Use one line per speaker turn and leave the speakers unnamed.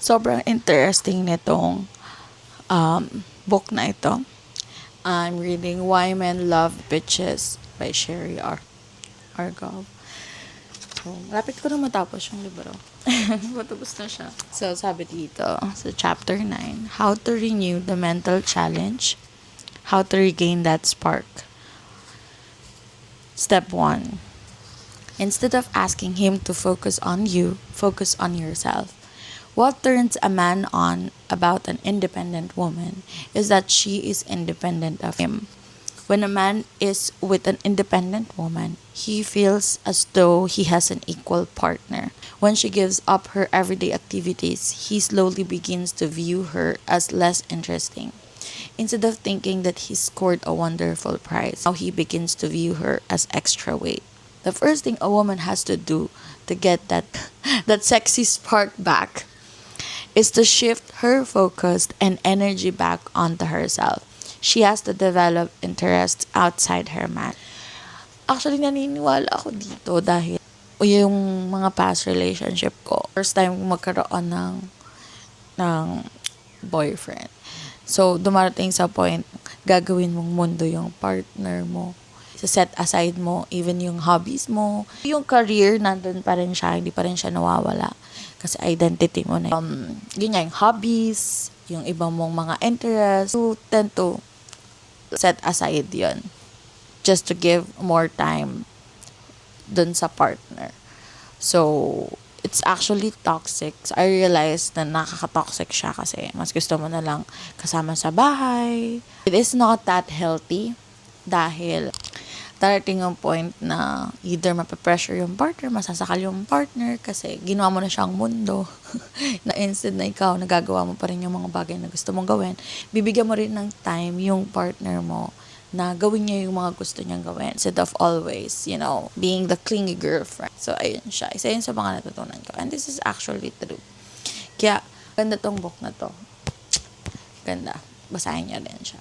Sobrang interesting nitong book na ito. I'm reading Why Men Love Bitches by Sherry Argov. So, malapit ko na matapos yung libro. Matapos na siya. So, sabi dito, sa chapter 9, How to Renew the Mental Challenge, How to Regain That Spark. Step 1. Instead of asking him to focus on you, focus on yourself. What turns a man on about an independent woman is that she is independent of him. When a man is with an independent woman, he feels as though he has an equal partner. When she gives up her everyday activities, he slowly begins to view her as less interesting. Instead of thinking that he scored a wonderful prize, now he begins to view her as extra weight. The first thing a woman has to do to get that sexy spark back is to shift her focus and energy back onto herself. She has to develop interests outside her man. Actually, naniniwala ako dito dahil yung mga past relationship ko, first time magkaroon ng boyfriend. So, dumarating sa point, gagawin mong mundo yung partner mo. Set aside mo, even yung hobbies mo. Yung career, nandun pa rin siya, hindi pa rin siya nawawala. Kasi identity mo na yun yung hobbies, yung ibang mong mga interests. You tend to set aside yun. Just to give more time dun sa partner. So, it's actually toxic. So, I realized na nakaka-toxic siya kasi mas gusto mo na lang kasama sa bahay. It is not that healthy dahil darating yung point na either mapapressure yung partner, masasakal yung partner kasi ginawa mo na siyang mundo na instead na ikaw, nagagawa mo pa rin yung mga bagay na gusto mong gawin. Bibigyan mo rin ng time yung partner mo na gawin niya yung mga gusto niyang gawin instead of always, being the clingy girlfriend. So, ayun siya. Isa yun sa mga natutunan ko. And this is actually true. Kaya, ganda tong book na to. Ganda. Basahin niyo din siya.